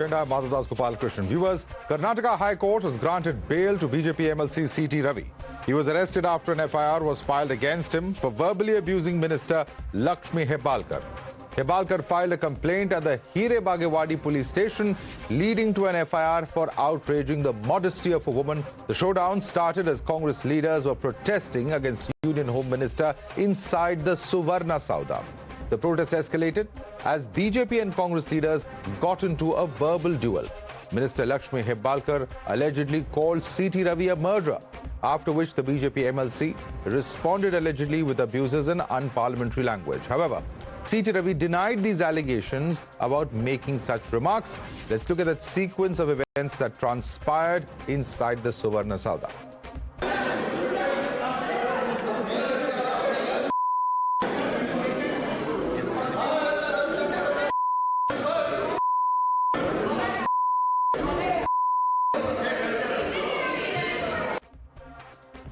Agenda, Madhavdas G. Viewers, Karnataka High Court has granted bail to BJP MLC CT Ravi. He was arrested after an FIR was filed against him for verbally abusing Minister Lakshmi Hebbalkar. Hebbalkar filed a complaint at the Hirebagewadi police station, leading to an FIR for outraging the modesty of a woman. The showdown started as Congress leaders were protesting against Union Home Minister inside the Suvarna Sauda. The protest escalated as BJP and Congress leaders got into a verbal duel. Minister Lakshmi Hebbalkar allegedly called CT Ravi a murderer, after which the BJP MLC responded allegedly with abuses and unparliamentary language. However, CT Ravi denied these allegations about making such remarks. Let's look at that sequence of events that transpired inside the Suvarna Sauda.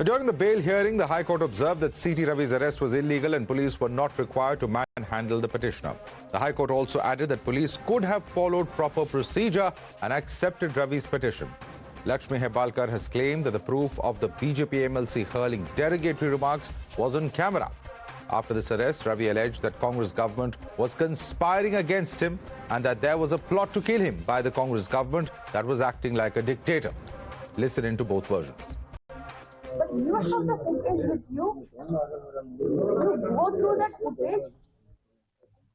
During the bail hearing, the High Court observed that CT Ravi's arrest was illegal and police were not required to manhandle the petitioner. The High Court also added that police could have followed proper procedure and accepted Ravi's petition. Lakshmi Hebbalkar has claimed that the proof of the BJP MLC hurling derogatory remarks was on camera. After this arrest, Ravi alleged that Congress government was conspiring against him and that there was a plot to kill him by the Congress government that was acting like a dictator. Listen into both versions. But you have the footage with you. You go through that footage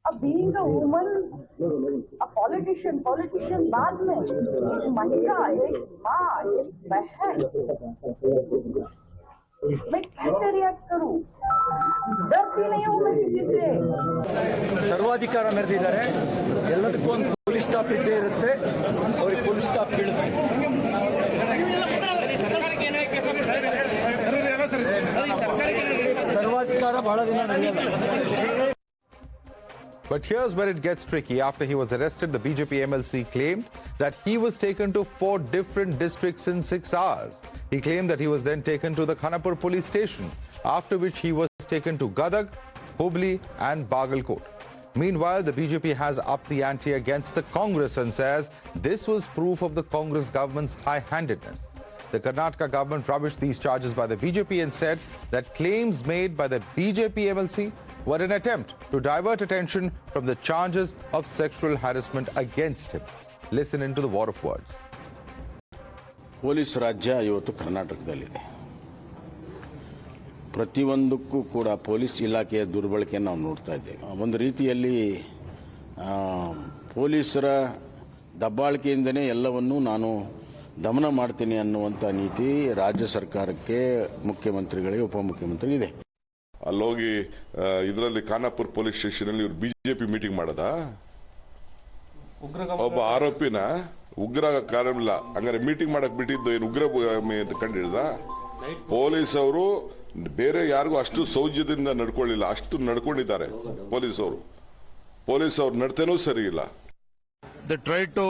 of being a woman, a politician बाद में एक महिला, एक माँ, एक बहन. मैं कैसे रिएक्ट करूँ? डरती नहीं हूँ मैं किसी से. सर्वाधिकार ಮೆರೆದಿದ್ದಾರೆ. ಎಲ್ಲದಕ್ಕೂ ಒಂದು ಪೊಲೀಸ್ ಸ್ಟಾಪ್ ಇದ್ದೇ ಇರುತ್ತೆ. ಅವರಿಗೆ ಪೊಲೀಸ್ ಸ್ಟಾಪ್ ಕೇಳುತ್ತೆ. But here's where it gets tricky. After he was arrested, the BJP MLC claimed that he was taken to 4 different districts in 6 hours. He claimed that he was then taken to the Khanapur police station, after which he was taken to Gadag, Hubli and Bagalkot. Meanwhile, the BJP has upped the ante against the Congress and says this was proof of the Congress government's high-handedness. The Karnataka government rubbished these charges by the BJP and said that claims made by the BJP MLC were an attempt to divert attention from the charges of sexual harassment against him. Listen into the war of words. Police ರಾಜ್ಯ ಇವತ್ತು ಕರ್ನಾಟಕದಲ್ಲಿದೆ. ಪ್ರತಿಯೊಂದಕ್ಕೂ ಕೂಡ police ಇಲಾಖೆಯ ದುರ್ಬಳಕೆಯನ್ನು ನಾವು ನೋಡ್ತಾ ಇದ್ದೇವೆ. ಒಂದು ರೀತಿಯಲ್ಲಿ ಪೊಲೀಸರ ದಬ್ಬಾಳಿಕೆಯಿಂದನೇ ಎಲ್ಲವನ್ನೂ ನಾನು ದಮನ ಮಾಡ್ತೀನಿ ಅನ್ನುವಂಥ ನೀತಿ ರಾಜ್ಯ ಸರ್ಕಾರಕ್ಕೆ, ಮುಖ್ಯಮಂತ್ರಿಗಳಿಗೆ, ಉಪಮುಖ್ಯಮಂತ್ರಿಗೆ ಇದೆ. ಅಲ್ಲೋಗಿ ಇದರಲ್ಲಿ ಖಾನಾಪುರ ಪೊಲೀಸ್ ಸ್ಟೇಷನ್ ಅಲ್ಲಿ ಇವರು ಬಿಜೆಪಿ ಮೀಟಿಂಗ್ ಮಾಡದ ಒಬ್ಬ ಆರೋಪಿನ ಉಗ್ರ ಕಾರ್ಯವಿಲ್ಲ ಹಂಗಾರೆ ಮೀಟಿಂಗ್ ಮಾಡಕ್ ಬಿಟ್ಟಿದ್ದು ಏನು ಉಗ್ರ ಅಂತ ಕಂಡಿಡ್ದ. ಪೊಲೀಸ್ ಅವರು ಬೇರೆ ಯಾರಿಗೂ ಅಷ್ಟು ಸೌಜ್ಯದಿಂದ ನಡ್ಕೊಳ್ಳಿಲ್ಲ, ಅಷ್ಟು ನಡ್ಕೊಂಡಿದ್ದಾರೆ ಪೊಲೀಸ್ ಅವರು. ಪೊಲೀಸ್ ಅವ್ರ ನಡತೆನೂ ಸರಿ ಇಲ್ಲ. They tried to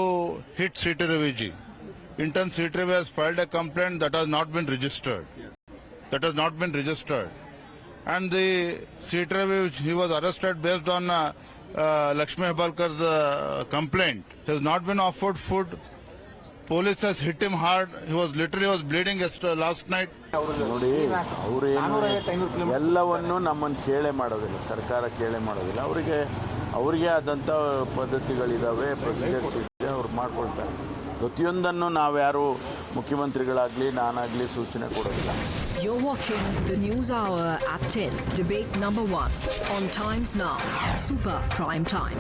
hit CT Ravi. Intern CT Ravi has filed a complaint that has not been registered. And the CT Ravi, he was arrested based on Lakshmi Hebbalkar's complaint. He has not been offered food. Police has hit him hard. He was bleeding last night. ನೋಡಿ, ಅವರೇನು ಎಲ್ಲವನ್ನೂ ನಮ್ಮನ್ನು ಕೇಳೇ ಮಾಡೋದಿಲ್ಲ, ಸರ್ಕಾರ ಕೇಳೇ ಮಾಡೋದಿಲ್ಲ. ಅವರಿಗೆ ಆದಂಥ ಪದ್ಧತಿಗಳಿದ್ದಾವೆ, ಪ್ರೊಸೀಜರ್ಸ್ ಇದೆ, ಅವ್ರು ಮಾಡ್ಕೊಳ್ತಾರೆ. ಪ್ರತಿಯೊಂದನ್ನು ನಾವ್ಯಾರು ಮುಖ್ಯಮಂತ್ರಿಗಳಾಗಲಿ ನಾನಾಗಲಿ ಸೂಚನೆ ಕೊಡೋದಿಲ್ಲ. You're watching the News Hour at 10, debate number 1 on Times Now, Super Prime Time.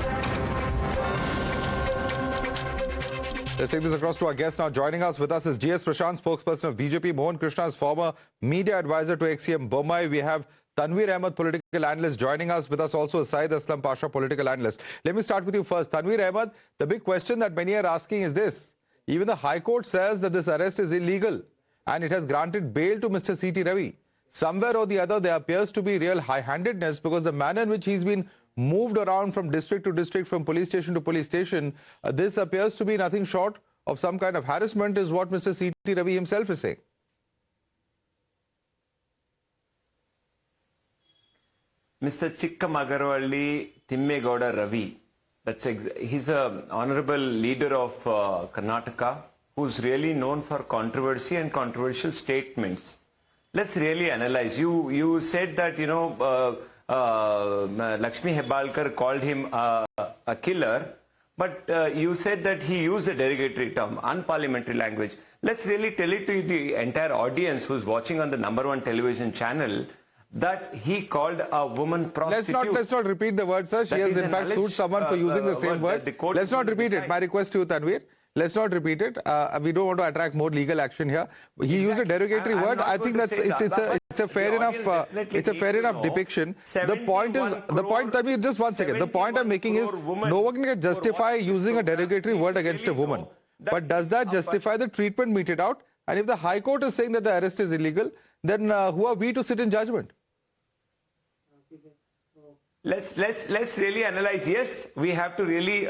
Let's take this across to our guest now. Joining us with us is GS Prashant, spokesperson of BJP. Mohan Krishna's former media advisor to ex-CM Bommai. We have Tanveer Ahmed, political analyst, joining us. With us also Syed Aslam Pasha, political analyst. Let me start with you first. Tanveer Ahmed, the big question that many are asking is this. Even the High Court says that this arrest is illegal and it has granted bail to Mr. CT Ravi. Somewhere or the other, there appears to be real high-handedness because the manner in which he's been moved around from district to district, from police station to police station, this appears to be nothing short of some kind of harassment, is what Mr. CT Ravi himself is saying. Mr. Chikkamagaravali Timmegowda Ravi He's an honorable leader of Karnataka who's really known for controversy and controversial statements. Let's really analyze. You said that, Lakshmi Hebbalkar called him a killer, but you said that he used a derogatory term, unparliamentary language. Let's really tell it to the entire audience who's watching on the #1 television channel that he called a woman prostitute. Let's not repeat the word, sir. She has in fact sued someone for using the same word. Let's not repeat it. My request to you, Tanvir. Let's not repeat it. We don't want to attract more legal action here. He used a derogatory word. I think it's a fair enough depiction. The point, Tanvir, just one second. The point I'm making is no one can justify using a derogatory word against a woman. But does that justify the treatment meted out? And if the High Court is saying that the arrest is illegal, then who are we to sit in judgment? Let's really analyze. Yes, we have to really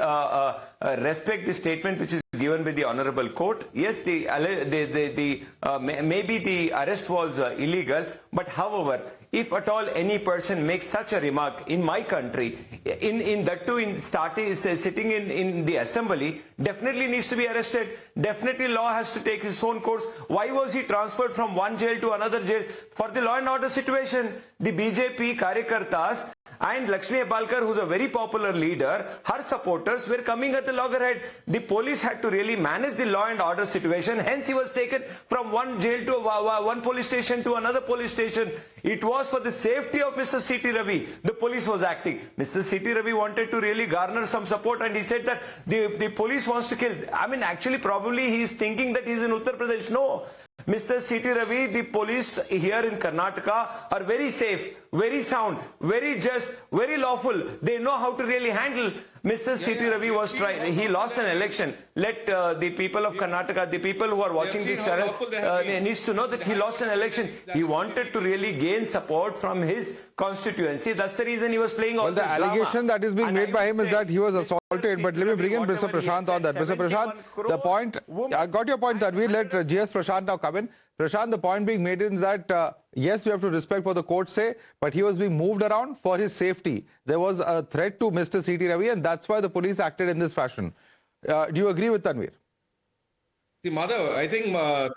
respect the statement which is given by the honorable court. Yes, maybe the arrest was illegal, but however, if at all any person makes such a remark in my country, in that too sitting in the assembly, definitely needs to be arrested. Definitely law has to take its own course. Why was he transferred from one jail to another jail? For the law and order situation, the BJP Karyakartas and Lakshmi Hebbalkar, who's a very popular leader, her supporters were coming at the loggerhead. The police had to really manage the law and order situation. Hence, he was taken from one jail to one police station to another police station. It was for the safety of Mr. CT Ravi. The police was acting. Mr. CT Ravi wanted to really garner some support, and he said that the police wants to kill. I mean, actually, probably he is thinking that he is in Uttar Pradesh. No. Mr. CT Ravi, the police here in Karnataka are very safe, very sound, very just, very lawful. They know how to really handle. Mr. CT Ravi was trying, he lost an election. Let the people of Karnataka, the people who are watching this channel, needs to know that he lost an election. He wanted to really gain support from his constituency. That's the reason he was playing all the allegation that is being made by him is that he was assaulted. But let me bring in Mr. Prashant on that. Mr. Prashant, the point, I got your point, that we let GS Prashant now come in. Prashant, the point being made is that, yes, we have to respect what the court say, but he was being moved around for his safety. There was a threat to Mr. CT Ravi, and that's why the police acted in this fashion. Do you agree with Tanvir? See, Madhav, I think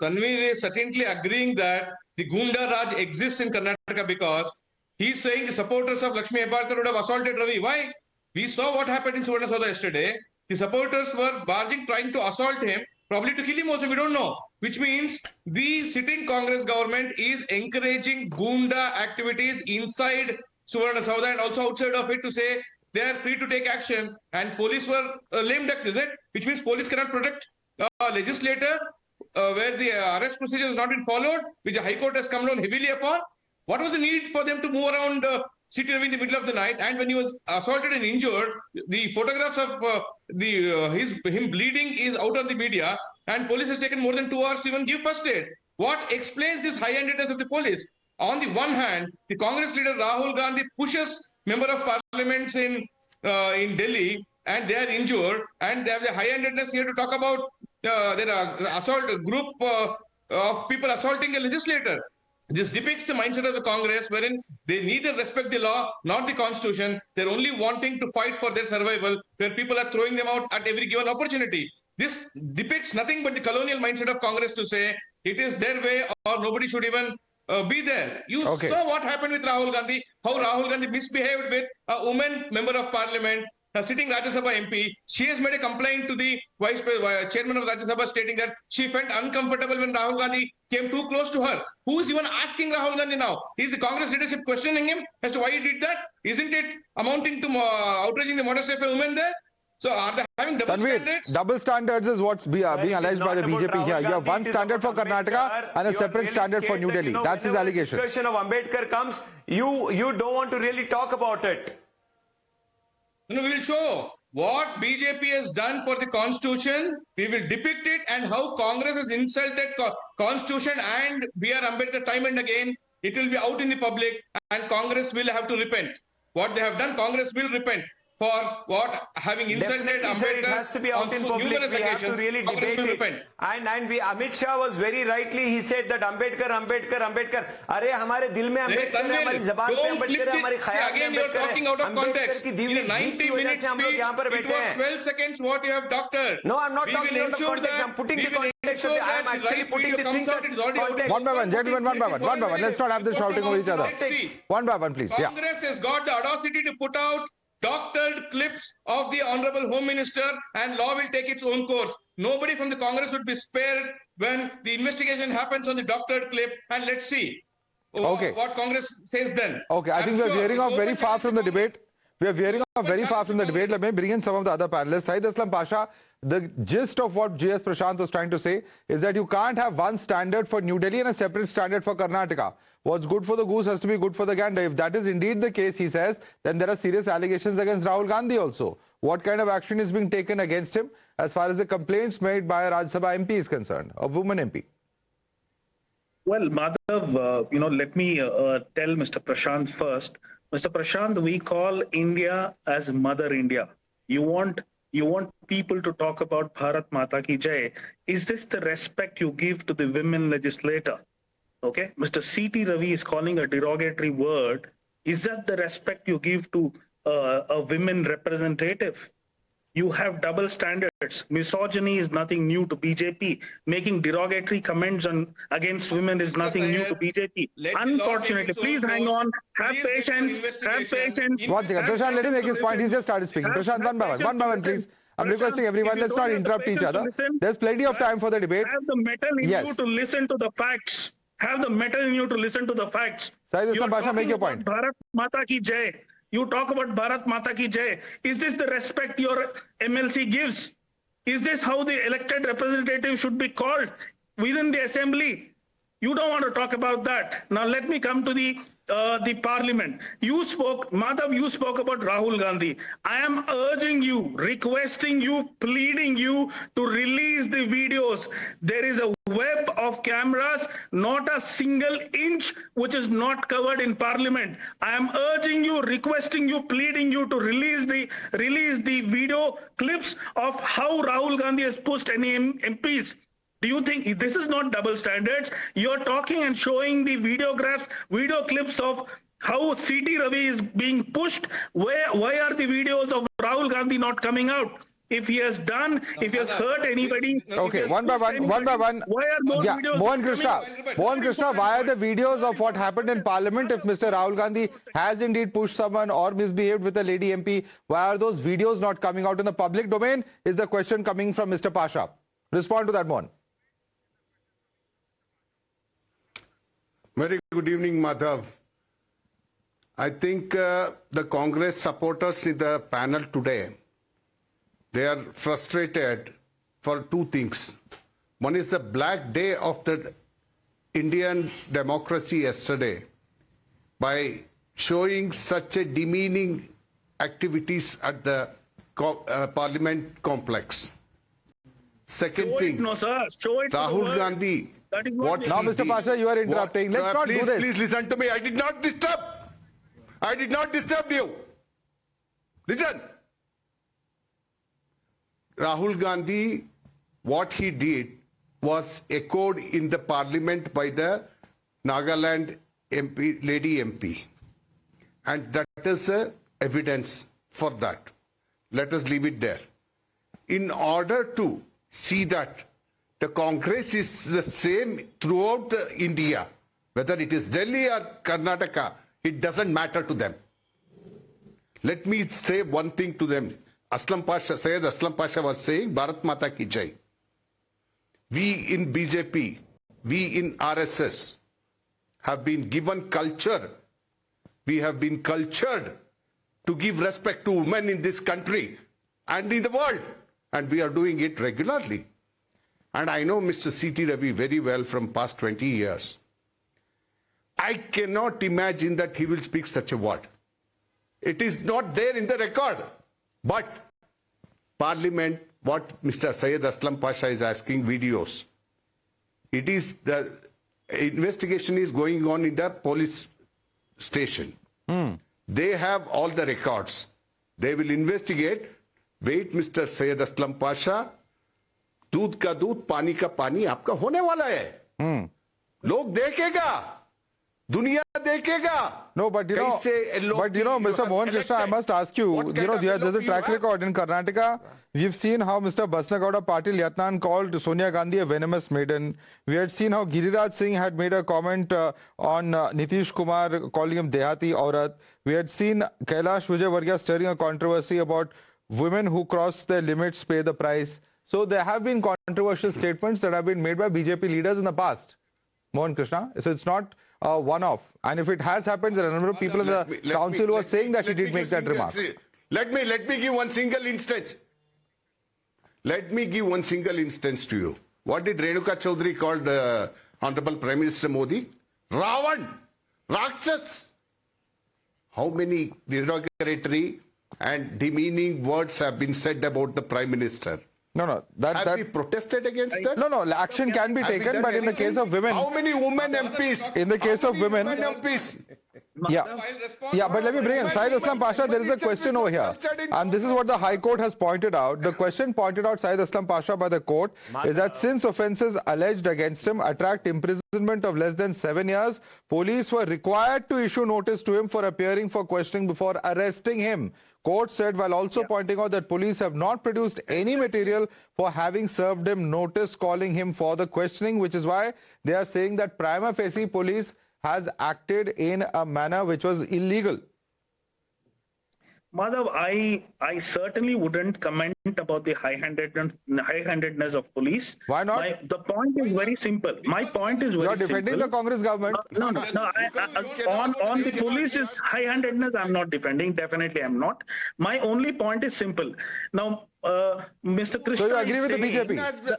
Tanvir is certainly agreeing that the Gunda Raj exists in Karnataka because he's saying the supporters of Lakshmi Hebbalkar would have assaulted Ravi. Why? We saw what happened in Suvarnasauda yesterday. The supporters were barging, trying to assault him, probably to kill him also, we don't know. Which means the sitting Congress government is encouraging Gunda activities inside Suvarnasauda and also outside of it to say they are free to take action, and police were lame ducks, is it? Which means police cannot protect a legislator where the arrest procedure has not been followed, which the High Court has come down heavily upon. What was the need for them to move around CT Ravi in the middle of the night? And when he was assaulted and injured, the photographs of him bleeding is out on the media, and police has taken more than 2 hours to even give first aid. What explains this high-handedness of the police? On the one hand, the Congress leader Rahul Gandhi pushes member of parliaments in Delhi, and they are injured, and they have the high-handedness here to talk about a group of people assaulting a legislator. This depicts the mindset of the Congress, wherein they neither respect the law nor the constitution. They're only wanting to fight for their survival, where people are throwing them out at every given opportunity. This depicts nothing but the colonial mindset of Congress to say it is their way or nobody should even be there. You saw what happened with Rahul Gandhi, how Rahul Gandhi misbehaved with a woman member of parliament, a sitting Rajya Sabha MP. She has made a complaint to the vice chairman of Rajya Sabha stating that she felt uncomfortable when Rahul Gandhi came too close to her. Who is even asking Rahul Gandhi now? Is the Congress leadership questioning him as to why he did that? Isn't it amounting to outraging the modesty of a woman there? So are they having double standards? Double standards is what's being alleged by the BJP here. You have one standard for Karnataka and a separate standard for New Delhi. That's his allegation. When the question of Ambedkar comes, you don't want to really talk about it. No, we will show what BJP has done for the constitution. We will depict it, and how Congress has insulted constitution and B.R. Ambedkar time and again. It will be out in the public, and Congress will have to repent. What they have done, Congress will repent. for what having insulted Definitely, sir, it has to be out in public. numerous We have to occasions. really Congress debate will it. repent. And Amit Shah was very rightly, he said that Ambedkar. अरे हमारे दिल में अम्बेडकर है, हमारी ज़बान पे अम्बेडकर है, हमारी ख्याल में again you are Ambedkar talking है. out of Ambedkar context. की दी In हुई a 90 वजह minute से हम लोग speech, यहाँ पर it बैठे was हैं. 12 seconds what you have doctored. No, I'm not We talking will out of ensure context. that I'm putting we the will context. ensure I'm that the actually right putting video the things comes out, it is already out there. One by one, gentlemen, one by one. One by one. Let's not have this shouting over each other. One by one, please. Yeah. Congress has got the audacity to put out doctored clips of the Honorable Home Minister, and law will take its own course. Nobody from the Congress would be spared when the investigation happens on the doctored clip, and let's see what Congress says then. Okay, I think we are veering off very far from the debate. We are veering off very far from the debate. Let me bring in some of the other panelists. Syed Aslam Pasha, the gist of what GS Prashant was trying to say is that you can't have one standard for New Delhi and a separate standard for Karnataka. What's good for the goose has to be good for the gander. If that is indeed the case, he says, then there are serious allegations against Rahul Gandhi also. What kind of action is being taken against him as far as the complaints made by a Rajya Sabha MP is concerned, a woman MP? Well, Madhav, let me tell Mr. Prashant first. Mr. Prashant, we call India as Mother India. You want people to talk about Bharat Mata Ki Jai. Is this the respect you give to the women legislator? Okay, Mr. CT Ravi is calling a derogatory word. Is that the respect you give to a women representative? You have double standards. Misogyny is nothing new to BJP. Making derogatory comments against women is nothing new to BJP. Unfortunately, please hang on. Have patience. Have patience. One second. Prashant, let him make his point. He's just started speaking. Prashant, one by one. One by one, please. I'm requesting everyone, let's not interrupt each other. There's plenty of time for the debate. Have the metal in you to listen to the facts. Have the metal in you to listen to the facts. Syed Aslam Pasha, make your point. Bharat Mata Ki Jai. You talk about Bharat Mata Ki Jai. Is this the respect your MLC gives? Is this how the elected representative should be called within the assembly? You don't want to talk about that. Now let me come to the parliament. Madhav, you spoke about Rahul Gandhi. I am urging you, requesting you, pleading you to release the videos. There is a web of cameras, not a single inch which is not covered in parliament. I am urging you, requesting you, pleading you to release the video clips of how Rahul Gandhi has pushed any MPs. Do you think this is not double standards? You're talking and showing the video clips of how CT Ravi is being pushed. Why are the videos of Rahul Gandhi not coming out? If he has hurt anybody. Okay, one by one. Why are those videos Mohan Krishna, why are the videos of what happened in Parliament, if Mr. Rahul Gandhi has indeed pushed someone or misbehaved with a lady MP, why are those videos not coming out in the public domain, is the question coming from Mr. Pasha. Respond to that, Mohan. Very good evening, Madhav. I think the Congress supporters in the panel today, they are frustrated for two things. One is the black day of the Indian democracy yesterday by showing such a demeaning activities at the Parliament complex. Second thing, Rahul Gandhi. That is what now, Mr. Pasha, you are interrupting. Let's not do this. Please listen to me. I did not disturb. I did not disturb you. Listen. Rahul Gandhi, what he did was echoed in the parliament by the Nagaland MP, lady MP. And that is evidence for that. Let us leave it there. In order to see that the Congress is the same throughout India, whether it is Delhi or Karnataka, it doesn't matter to them. Let me say one thing to them. Syed Aslam Pasha was saying, Bharat Mata Ki Jai. We in BJP, we in RSS have been given culture. We have been cultured to give respect to women in this country and in the world. And we are doing it regularly. And I know Mr. CT Ravi very well from past 20 years. I cannot imagine that he will speak such a word. It is not there in the record. But Parliament, what Mr. Syed Aslam Pasha is asking, videos. It is the investigation is going on in the police station. They have all the records. They will investigate. Wait, Mr. Syed Aslam Pasha. दूध का दूध, पानी का पानी आपका होने वाला है. लोग देखेगा, दुनिया देखेगा. No, but you know, Mr. Mohan Krishna, I must ask you, there's a track record in Karnataka. We've seen how Mr. Basnagowda Patil Yatnan called Sonia Gandhi a venomous maiden. We had seen how Giriraj Singh had made a comment on Nitish Kumar, calling him Dehati Aurat. We had seen Kailash Vijayvargiya stirring a controversy about women who cross their limits pay the price. So there have been controversial statements that have been made by BJP leaders in the past. Mohan Krishna. So it's not one-off. And if it has happened, there are a number of people in the council who are saying that he did make that remark. Let me give one single instance. Let me give one single instance to you. What did Renuka Chaudhary call the Honorable Prime Minister Modi? Ravan! Rakshas! How many derogatory and demeaning words have been said about the Prime Minister? No. Have we protested against that? No. Action can be taken, but in the case of women... How many women MPs? In the case of women... Yeah, but let me bring in Syed Aslam Pasha. There is a question over here. And this is what the High Court has pointed out. The question pointed out, Syed Aslam Pasha, by the court is that since offences alleged against him attract imprisonment of less than 7 years, police were required to issue notice to him for appearing for questioning before arresting him. Court said, while also pointing out that police have not produced any material for having served him notice calling him for the questioning, which is why they are saying that prima facie police has acted in a manner which was illegal. Madhav, I certainly wouldn't comment about the high-handedness of police. Why not? The point is very simple. My point is very simple. You are defending the Congress government. No. On the police's high-handedness, I'm not defending. Definitely, I'm not. My only point is simple. Now, Mr. Krishna. So you agree with the BJP?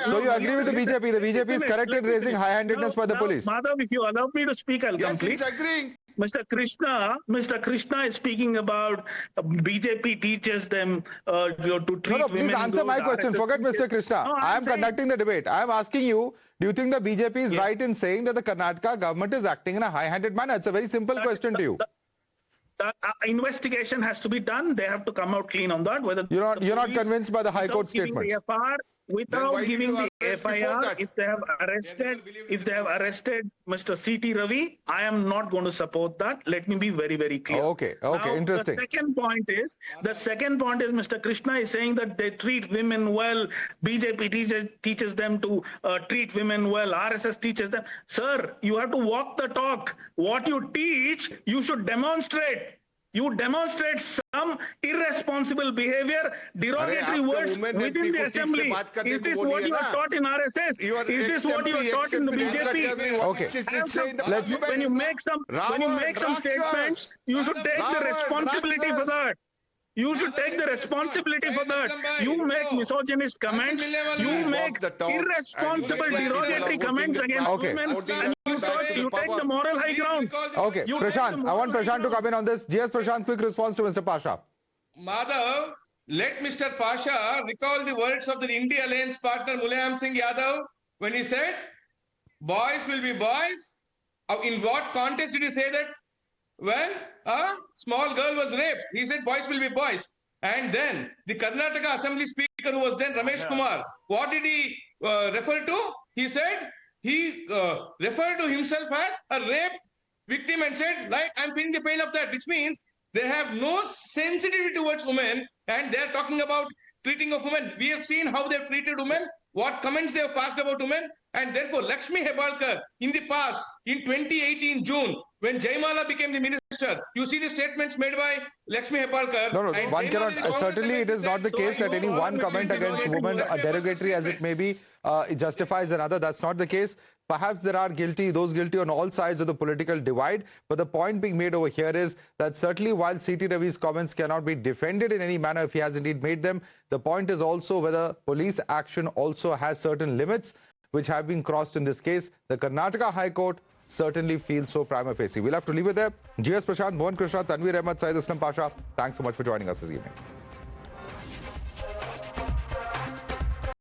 So you agree with the BJP? The BJP is correct in raising high-handedness by the police. Madhav, if you allow me to speak, I'll complete. Yes, he's agreeing. Mr. Krishna is speaking about BJP teaches them to treat women. No, please answer my question. Forget Mr. Krishna. I am conducting the debate. I am asking you, do you think the BJP is right in saying that the Karnataka government is acting in a high-handed manner? It's a very simple question to you. The investigation has to be done. They have to come out clean on that. Whether you're not convinced by the High Court statement. Without giving the FIR, if they have arrested Mr. CT Ravi, I am not going to support that. Let me be very, very clear. Okay, now, interesting. The second point is Mr. Krishna is saying that they treat women well. BJP teaches them to treat women well. RSS teaches them. Sir, you have to walk the talk. What you teach, you should demonstrate. You demonstrate some irresponsible behavior, derogatory words within the assembly. Is this what you are taught in RSS? Is this what you are taught in the BJP? Okay. When you make some statements, you should take the responsibility for that. You should take the responsibility for that. You make misogynist comments. You make irresponsible derogatory comments against women. And you take the moral high ground. Okay, Prashant, I want Prashant to come in on this. GS Prashant, quick response to Mr. Pasha. Madhav, let Mr. Pasha recall the words of the India Alliance partner Mulayam Singh Yadav when he said, boys will be boys. In what context did he say that? When a small girl was raped, he said boys will be boys. And then the Karnataka Assembly Speaker, who was then Ramesh Kumar, what did he refer to? He said he referred to himself as a rape victim and said, like, I'm feeling the pain of that, which means they have no sensitivity towards women and they're talking about treating of women. We have seen how they've treated women, what comments they have passed about women, and therefore Lakshmi Hebbalkar in the past, in 2018 June, when Jaimala became the minister, you see the statements made by Lakshmi Hebbalkar. No, one cannot. Certainly, it is not the case that any one comment against women, derogatory as it may be, it justifies another. That's not the case. Perhaps there are those guilty on all sides of the political divide. But the point being made over here is that certainly while CT Ravi's comments cannot be defended in any manner if he has indeed made them, the point is also whether police action also has certain limits which have been crossed in this case. The Karnataka High Court certainly feels so prima facie. We'll have to leave it there. GS Prashant, Mohan Krishna, Tanveer Ahmed, Syed Aslam Pasha, thanks so much for joining us this evening.